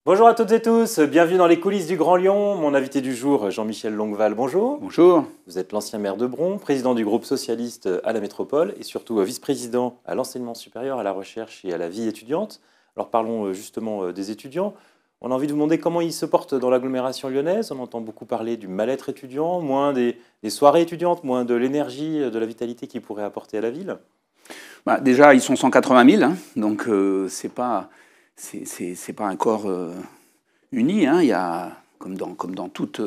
Bonjour à toutes et tous, bienvenue dans les coulisses du Grand Lyon. Mon invité du jour, Jean-Michel Longueval, bonjour. Bonjour. Vous êtes l'ancien maire de Bron, président du groupe socialiste à la métropole et surtout vice-président à l'enseignement supérieur, à la recherche et à la vie étudiante. Alors parlons justement des étudiants. On a envie de vous demander comment ils se portent dans l'agglomération lyonnaise. On entend beaucoup parler du mal-être étudiant, moins des soirées étudiantes, moins de l'énergie, de la vitalité qu'ils pourraient apporter à la ville. Déjà, ils sont 180 000, hein, donc c'est pas un corps uni. Hein, il y a, comme dans toute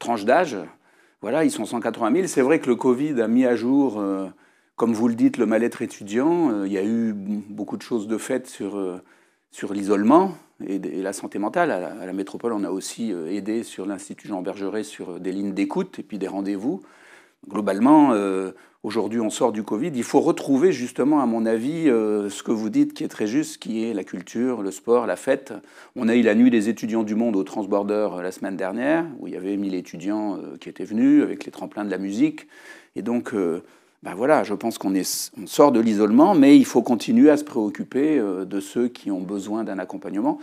tranche d'âge, voilà, ils sont 180 000. C'est vrai que le Covid a mis à jour, comme vous le dites, le mal-être étudiant. Il y a eu beaucoup de choses de faites sur l'isolement et la santé mentale. À la métropole, on a aussi aidé sur l'Institut Jean Bergeret sur des lignes d'écoute et puis des rendez-vous. Globalement, aujourd'hui, on sort du Covid. Il faut retrouver justement, à mon avis, ce que vous dites qui est très juste, qui est la culture, le sport, la fête. On a eu la nuit des étudiants du monde au Transborder la semaine dernière, où il y avait 1000 étudiants qui étaient venus avec les tremplins de la musique. Et donc, voilà, je pense qu'on sort de l'isolement, mais il faut continuer à se préoccuper de ceux qui ont besoin d'un accompagnement.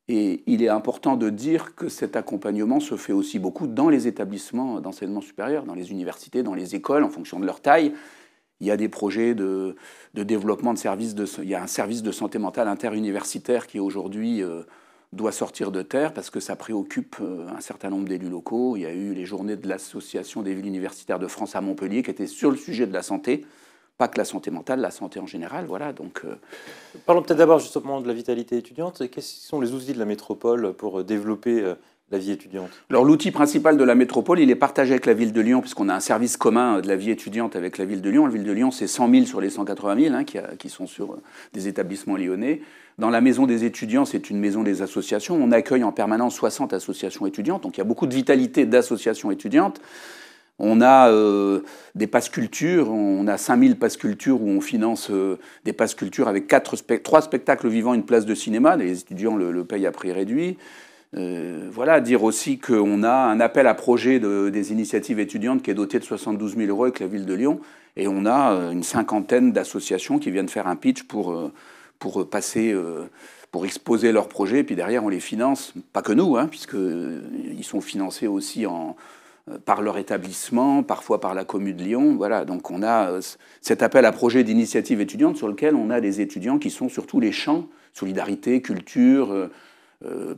Et il est important de dire que cet accompagnement se fait aussi beaucoup dans les établissements d'enseignement supérieur, dans les universités, dans les écoles, en fonction de leur taille. Il y a des projets de développement de services. Il y a un service de santé mentale interuniversitaire qui aujourd'hui doit sortir de terre parce que ça préoccupe un certain nombre d'élus locaux. Il y a eu les journées de l'Association des villes universitaires de France à Montpellier qui étaient sur le sujet de la santé. Pas que la santé mentale, la santé en général, voilà. Donc, Parlons peut-être d'abord justement de la vitalité étudiante. Quels sont les outils de la métropole pour développer la vie étudiante? Alors l'outil principal de la métropole, il est partagé avec la ville de Lyon, puisqu'on a un service commun de la vie étudiante avec la ville de Lyon. La ville de Lyon, c'est 100 000 sur les 180 000 hein, qui sont sur des établissements lyonnais. Dans la maison des étudiants, c'est une maison des associations. On accueille en permanence 60 associations étudiantes, donc il y a beaucoup de vitalité d'associations étudiantes. On a des passes culture, on a 5000 passes culture où on finance des passes culture avec 3 spectacles vivants, une place de cinéma. Les étudiants le payent à prix réduit. Voilà, dire aussi qu'on a un appel à projet des initiatives étudiantes qui est doté de 72 000 € avec la ville de Lyon. Et on a une cinquantaine d'associations qui viennent faire un pitch pour exposer leurs projets. Et puis derrière, on les finance, pas que nous, hein, puisqu'ils sont financés aussi par leur établissement, parfois par la commune de Lyon. Voilà, donc on a cet appel à projet d'initiative étudiante sur lequel on a des étudiants qui sont sur tous les champs, solidarité, culture,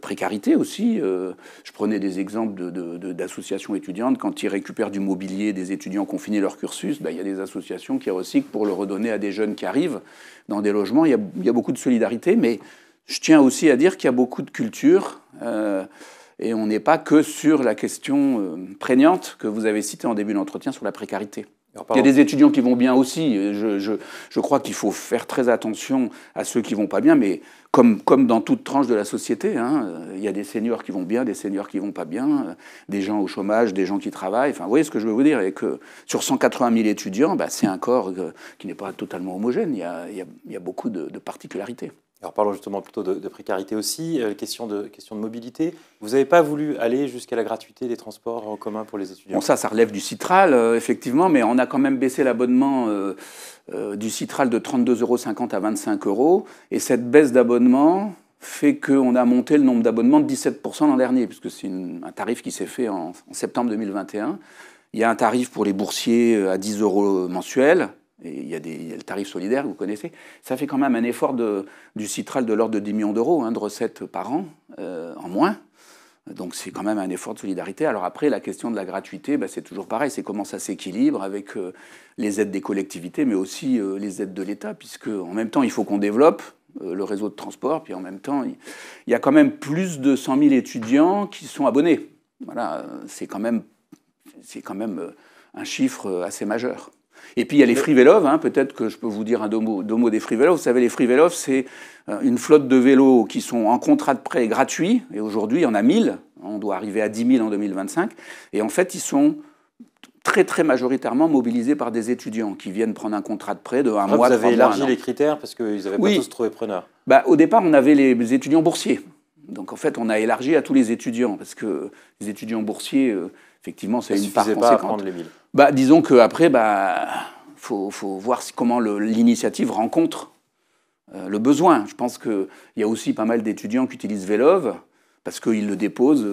précarité aussi. Je prenais des exemples d'associations étudiantes. Quand ils récupèrent du mobilier des étudiants qui ont fini leur cursus, il y a des associations qui recyclent pour le redonner à des jeunes qui arrivent dans des logements. Il y a beaucoup de solidarité, mais je tiens aussi à dire qu'il y a beaucoup de culture. Et on n'est pas que sur la question prégnante que vous avez citée en début d'entretien sur la précarité. Il y a des étudiants qui vont bien aussi. Je crois qu'il faut faire très attention à ceux qui vont pas bien, mais comme dans toute tranche de la société, hein, il y a des seniors qui vont bien, des seniors qui vont pas bien, des gens au chômage, des gens qui travaillent. Enfin, vous voyez ce que je veux vous dire, et que sur 180 000 étudiants, c'est un corps qui n'est pas totalement homogène. Il y a beaucoup de particularités. Alors parlons justement plutôt de précarité aussi, question de mobilité. Vous n'avez pas voulu aller jusqu'à la gratuité des transports en commun pour les étudiants? Bon, ça relève du Citral, effectivement, mais on a quand même baissé l'abonnement du Citral de 32,50 € à 25 €. Et cette baisse d'abonnement fait qu'on a monté le nombre d'abonnements de 17% l'an dernier, puisque c'est un tarif qui s'est fait en septembre 2021. Il y a un tarif pour les boursiers à 10 € mensuels. Et il y a le tarif solidaire, vous connaissez. Ça fait quand même un effort du Citral de l'ordre de 10 millions d'euros de recettes par an, en moins. Donc c'est quand même un effort de solidarité. Alors après, la question de la gratuité, c'est toujours pareil. C'est comment ça s'équilibre avec les aides des collectivités, mais aussi les aides de l'État, puisque en même temps, il faut qu'on développe le réseau de transport, puis en même temps, il y a quand même plus de 100 000 étudiants qui sont abonnés. Voilà, c'est quand même un chiffre assez majeur. Et puis il y a les free vélos, peut-être que je peux vous dire deux mots des free vélos. Vous savez, les free vélos, c'est une flotte de vélos qui sont en contrat de prêt gratuit. Et aujourd'hui, il y en a 1000. On doit arriver à 10 000 en 2025. Et en fait, ils sont très, très majoritairement mobilisés par des étudiants qui viennent prendre un contrat de prêt de un mois, 3 mois. Vous avez élargi les critères parce qu'ils n'avaient pas tous trouvé preneur. Au départ, on avait les étudiants boursiers. Donc en fait, on a élargi à tous les étudiants. Parce que les étudiants boursiers, effectivement, c'est une part conséquente. Ça ne suffisait pas à prendre les 1000. Disons qu'après, faut voir comment l'initiative rencontre le besoin. Je pense qu'il y a aussi pas mal d'étudiants qui utilisent Vélove. parce qu'ils le déposent,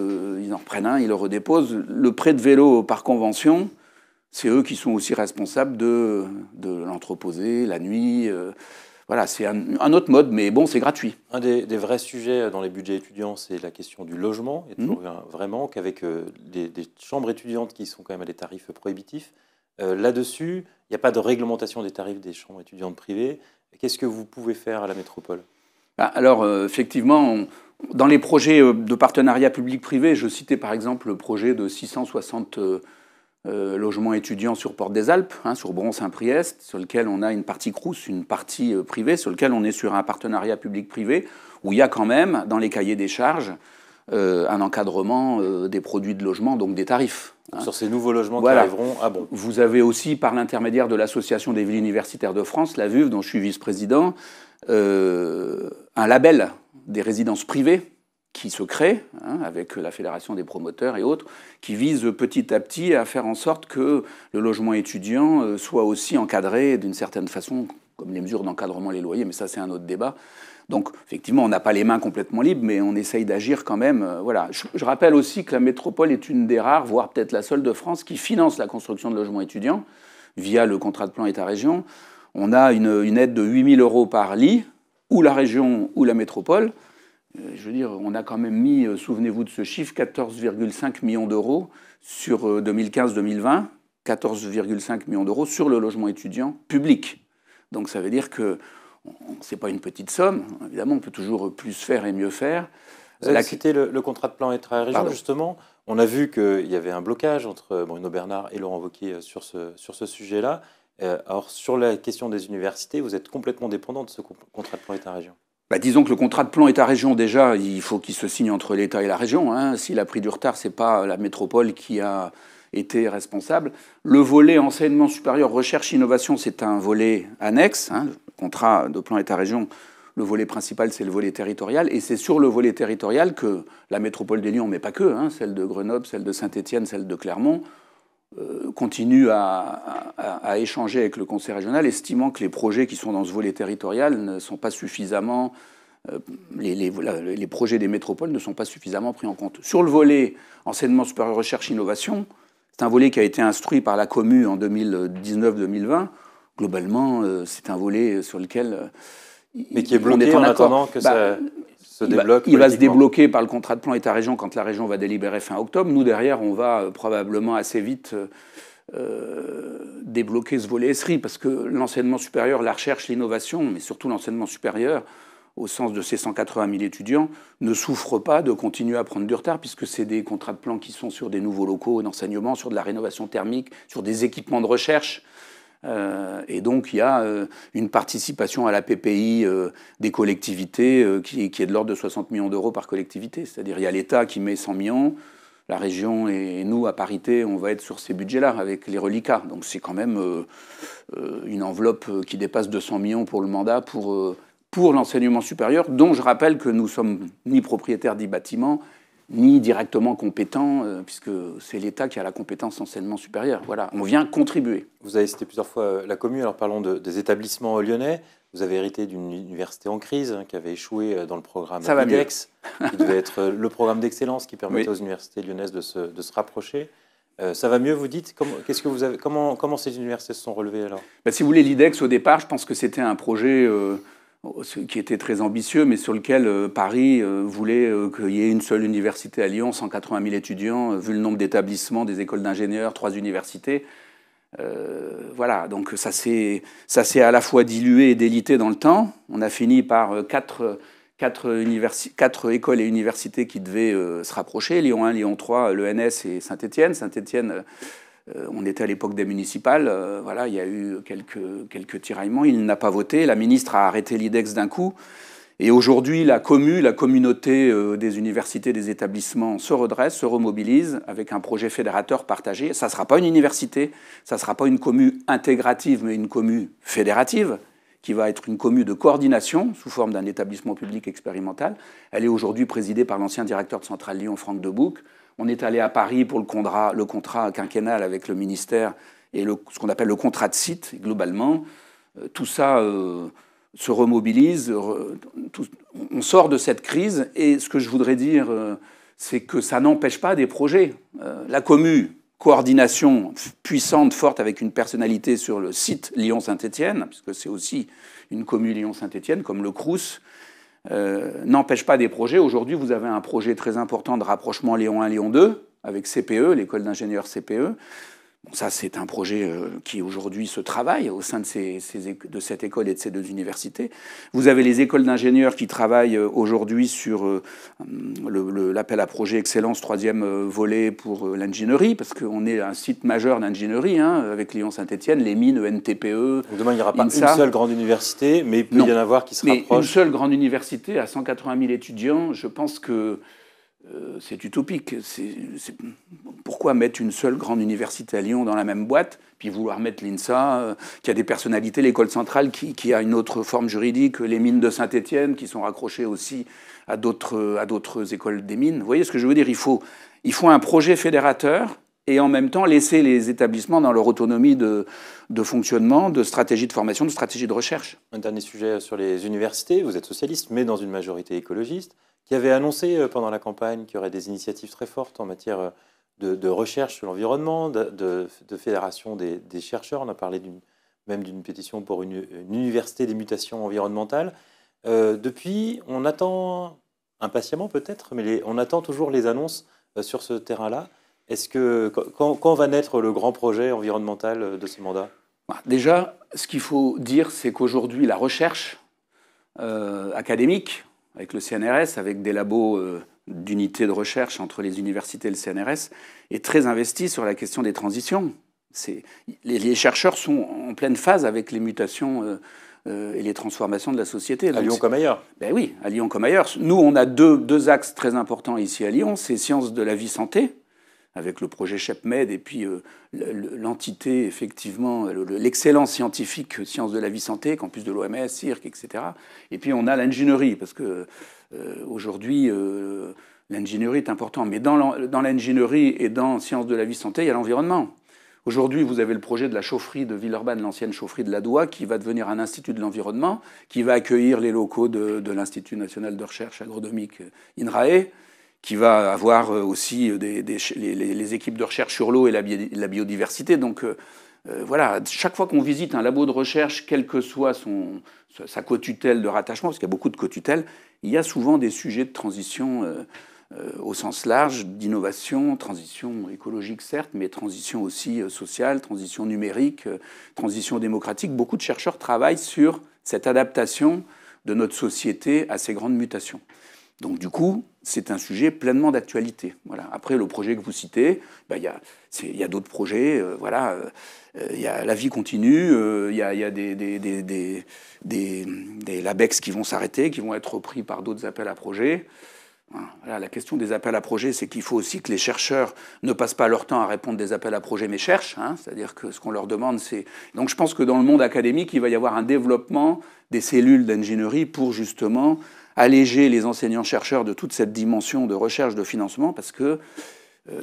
ils en reprennent un, ils le redéposent. Le prêt de vélo par convention, c'est eux qui sont aussi responsables de l'entreposer la nuit. Voilà, c'est un autre mode, mais bon, c'est gratuit. Un des vrais sujets dans les budgets étudiants, c'est la question du logement. Il y a toujours un vrai manque avec des chambres étudiantes qui sont quand même à des tarifs prohibitifs. Là-dessus, il n'y a pas de réglementation des tarifs des chambres étudiantes privées. Qu'est-ce que vous pouvez faire à la métropole? Alors, effectivement, dans les projets de partenariat public-privé, je citais par exemple le projet de 660 logements étudiants sur Porte des Alpes, sur Bron-Saint-Priest, sur lequel on a une partie Crous, une partie privée, sur lequel on est sur un partenariat public-privé, où il y a quand même, dans les cahiers des charges, un encadrement des produits de logement, donc des tarifs. Sur ces nouveaux logements qui Voilà. arriveront à Bron. Vous avez aussi, par l'intermédiaire de l'Association des villes universitaires de France, la VUV, dont je suis vice-président, un label des résidences privées qui se crée, avec la Fédération des promoteurs et autres, qui vise petit à petit à faire en sorte que le logement étudiant soit aussi encadré d'une certaine façon, comme les mesures d'encadrement des loyers, mais ça c'est un autre débat. Donc effectivement, on n'a pas les mains complètement libres, mais on essaye d'agir quand même. Voilà. Je rappelle aussi que la métropole est une des rares, voire peut-être la seule de France, qui finance la construction de logements étudiants via le contrat de plan État-région. On a une aide de 8 000 € par lit, ou la région ou la métropole. Je veux dire, on a quand même mis, souvenez-vous de ce chiffre, 14,5 millions d'euros sur 2015-2020, 14,5 millions d'euros sur le logement étudiant public. Donc ça veut dire que c'est pas une petite somme. Évidemment, on peut toujours plus faire et mieux faire. Vous avez cité le contrat de plan État-région, justement. On a vu qu'il y avait un blocage entre Bruno Bernard et Laurent Wauquiez sur ce sujet-là. Alors, sur la question des universités, vous êtes complètement dépendant de ce contrat de plan État-région. Disons que le contrat de plan État-région, déjà, il faut qu'il se signe entre l'État et la région. S'il a pris du retard, ce n'est pas la métropole qui a été responsable. Le volet enseignement supérieur, recherche, innovation, c'est un volet annexe. Le contrat de plan État-région, le volet principal, c'est le volet territorial. Et c'est sur le volet territorial que la métropole des Lyon, mais pas que, celle de Grenoble, celle de Saint-Étienne, celle de Clermont, continue à échanger avec le conseil régional, estimant que les projets qui sont dans ce volet territorial ne sont pas suffisamment... les projets des métropoles ne sont pas suffisamment pris en compte. Sur le volet enseignement supérieur, recherche, innovation, c'est un volet qui a été instruit par la Commu en 2019-2020. Globalement, c'est un volet sur lequel... mais qui est bloqué en attendant que ça se débloque. Il va se débloquer par le contrat de plan État-région quand la région va délibérer fin octobre. Nous, derrière, on va probablement assez vite débloquer ce volet ESRI, parce que l'enseignement supérieur, la recherche, l'innovation, mais surtout l'enseignement supérieur, au sens de ces 180 000 étudiants, ne souffre pas de continuer à prendre du retard, puisque c'est des contrats de plan qui sont sur des nouveaux locaux d'enseignement, sur de la rénovation thermique, sur des équipements de recherche. Et donc il y a une participation à la PPI des collectivités qui est de l'ordre de 60 millions d'euros par collectivité. C'est-à-dire il y a l'État qui met 100 millions, la région et nous, à parité, on va être sur ces budgets-là avec les reliquats. Donc c'est quand même une enveloppe qui dépasse 200 millions pour le mandat pour l'enseignement supérieur, dont je rappelle que nous sommes ni propriétaires des bâtiments, ni directement compétents, puisque c'est l'État qui a la compétence enseignement supérieur. Voilà, on vient contribuer. Vous avez cité plusieurs fois la commune, alors parlons des établissements lyonnais. Vous avez hérité d'une université en crise qui avait échoué dans le programme IDEX, qui devait être le programme d'excellence qui permettait aux universités lyonnaises de se rapprocher. Ça va mieux, vous dites? Comment ces universités se sont relevées alors? Si vous voulez, l'IDEX, au départ, je pense que c'était un projet... qui était très ambitieux, mais sur lequel Paris voulait qu'il y ait une seule université à Lyon, 180 000 étudiants, vu le nombre d'établissements, des écoles d'ingénieurs, 3 universités. Voilà, donc ça s'est à la fois dilué et délité dans le temps. On a fini par quatre écoles et universités qui devaient se rapprocher, Lyon 1, Lyon 3, l'ENS et Saint-Étienne. Saint-Étienne, on était à l'époque des municipales, voilà, il y a eu quelques tiraillements, il n'a pas voté, la ministre a arrêté l'IDEX d'un coup, et aujourd'hui la communauté des universités, des établissements se redresse, se remobilise avec un projet fédérateur partagé. Ça ne sera pas une université, ça ne sera pas une commu intégrative, mais une commu fédérative, qui va être une commu de coordination sous forme d'un établissement public expérimental. Elle est aujourd'hui présidée par l'ancien directeur de Centrale Lyon, Franck Debouc. On est allé à Paris pour le contrat quinquennal avec le ministère et ce qu'on appelle le contrat de site, globalement. Tout ça se remobilise, on sort de cette crise. Et ce que je voudrais dire, c'est que ça n'empêche pas des projets. La commu, coordination puissante, forte, avec une personnalité sur le site Lyon-Saint-Étienne, puisque c'est aussi une commune Lyon-Saint-Étienne, comme le Crous, n'empêche pas des projets. Aujourd'hui, vous avez un projet très important de rapprochement Lyon 1, Lyon 2, avec CPE, l'école d'ingénieurs CPE. Bon, ça, c'est un projet qui aujourd'hui se travaille au sein de cette école et de ces deux universités. Vous avez les écoles d'ingénieurs qui travaillent aujourd'hui sur l'appel à projet Excellence, troisième volet pour l'ingénierie, parce qu'on est un site majeur d'ingénierie, avec Lyon-Saint-Étienne, les mines, ENTPE. Donc demain, il n'y aura pas INSA. une seule grande université, mais il peut y en avoir qui se rapprochent. Une seule grande université à 180 000 étudiants, je pense que c'est utopique. Pourquoi mettre une seule grande université à Lyon dans la même boîte, puis vouloir mettre l'INSA, qui a des personnalités, l'école centrale, qui a une autre forme juridique, les mines de Saint-Étienne, qui sont raccrochées aussi à d'autres écoles des mines. Vous voyez ce que je veux dire ? Il faut un projet fédérateur et en même temps laisser les établissements dans leur autonomie de fonctionnement, de stratégie de formation, de stratégie de recherche. Un dernier sujet sur les universités. Vous êtes socialiste, mais dans une majorité écologiste, qui avait annoncé pendant la campagne qu'il y aurait des initiatives très fortes en matière de recherche sur l'environnement, de fédération des chercheurs. On a parlé même d'une pétition pour une université des mutations environnementales. Depuis, on attend, impatiemment peut-être, mais on attend toujours les annonces sur ce terrain-là. Est-ce que quand va naître le grand projet environnemental de ce mandat ? Déjà, ce qu'il faut dire, c'est qu'aujourd'hui, la recherche académique, avec le CNRS, avec des labos d'unités de recherche entre les universités et le CNRS, est très investie sur la question des transitions. Les chercheurs sont en pleine phase avec les mutations et les transformations de la société. À Lyon comme ailleurs. Ben oui, à Lyon comme ailleurs. Nous, on a deux axes très importants ici à Lyon. C'est sciences de la vie santé, avec le projet CHEPMED, et puis l'entité, effectivement, l'excellence scientifique sciences de la vie santé, campus de l'OMS, CIRC, etc. Et puis on a l'ingénierie, parce que aujourd'hui, l'ingénierie est importante. Mais dans l'ingénierie et dans sciences de la vie santé, il y a l'environnement. Aujourd'hui, vous avez le projet de la chaufferie de Villeurbanne, l'ancienne chaufferie de la Doua, qui va devenir un institut de l'environnement, qui va accueillir les locaux de l'Institut national de recherche agronomique INRAE, qui va avoir aussi les équipes de recherche sur l'eau et la biodiversité. Donc voilà, chaque fois qu'on visite un labo de recherche, quelle que soit sa cotutelle de rattachement, parce qu'il y a beaucoup de cotutelles, il y a souvent des sujets de transition au sens large, d'innovation, transition écologique certes, mais transition aussi sociale, transition numérique, transition démocratique. Beaucoup de chercheurs travaillent sur cette adaptation de notre société à ces grandes mutations. Donc du coup, c'est un sujet pleinement d'actualité. Voilà. Après, le projet que vous citez, il y a d'autres projets. Il y a la vie continue, il y a des LABEX qui vont s'arrêter, qui vont être repris par d'autres appels à projets. Voilà, la question des appels à projets, c'est qu'il faut aussi que les chercheurs ne passent pas leur temps à répondre des appels à projets, mais cherchent. C'est-à-dire que ce qu'on leur demande, c'est... Donc je pense que dans le monde académique, il va y avoir un développement des cellules d'ingénierie pour justement alléger les enseignants-chercheurs de toute cette dimension de recherche, de financement, parce que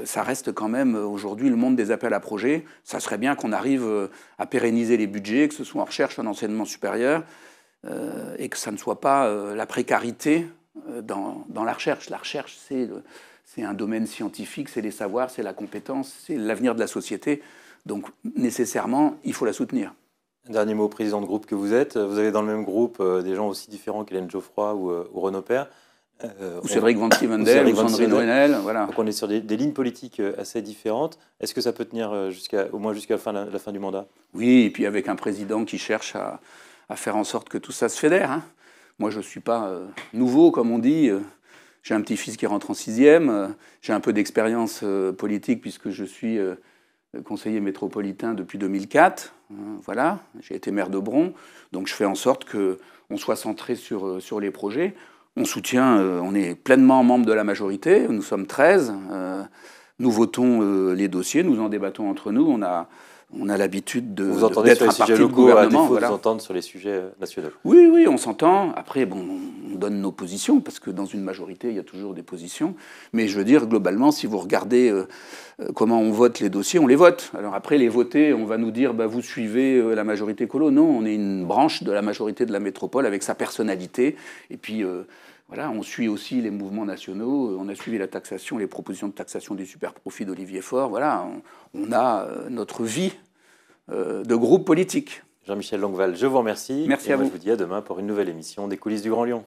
ça reste quand même aujourd'hui le monde des appels à projets. Ça serait bien qu'on arrive à pérenniser les budgets, que ce soit en recherche ou en enseignement supérieur, et que ça ne soit pas la précarité dans la recherche. La recherche, c'est un domaine scientifique, c'est les savoirs, c'est la compétence, c'est l'avenir de la société. Donc nécessairement, il faut la soutenir. Un dernier mot, président de groupe que vous êtes. Vous avez dans le même groupe des gens aussi différents qu'Hélène Geoffroy ou Renaud Père. Ou Cédric Van Stevendel, ou Sandrine Wenel. Voilà. Donc on est sur des lignes politiques assez différentes. Est-ce que ça peut tenir au moins jusqu'à la fin du mandat ? Oui, et puis avec un président qui cherche à faire en sorte que tout ça se fédère. Moi, je ne suis pas nouveau, comme on dit. J'ai un petit-fils qui rentre en 6e. J'ai un peu d'expérience politique puisque je suis conseiller métropolitain depuis 2004. Voilà, j'ai été maire de Bron. Donc je fais en sorte qu'on soit centré sur les projets. On soutient, on est pleinement membre de la majorité. Nous sommes 13. Nous votons les dossiers, nous en débattons entre nous. On a on a l'habitude vous entendez d'être sur les un parti sujets de locaux, à gouvernement. défaut de Voilà. vous entendre sur les sujets nationaux. Oui, oui, on s'entend. Après, bon, on donne nos positions, parce que dans une majorité, il y a toujours des positions. Mais je veux dire, globalement, si vous regardez comment on vote les dossiers, on les vote. Alors après, les voter, on va nous dire, bah, vous suivez la majorité colo. Non, on est une branche de la majorité de la métropole avec sa personnalité. Et puis, voilà, on suit aussi les mouvements nationaux. On a suivi la taxation, les propositions de taxation des superprofits d'Olivier Faure. Voilà, on a notre vie de groupe politique. Jean-Michel Longueval, je vous remercie. Merci et à moi, vous. je vous dis à demain pour une nouvelle émission des coulisses du Grand Lyon.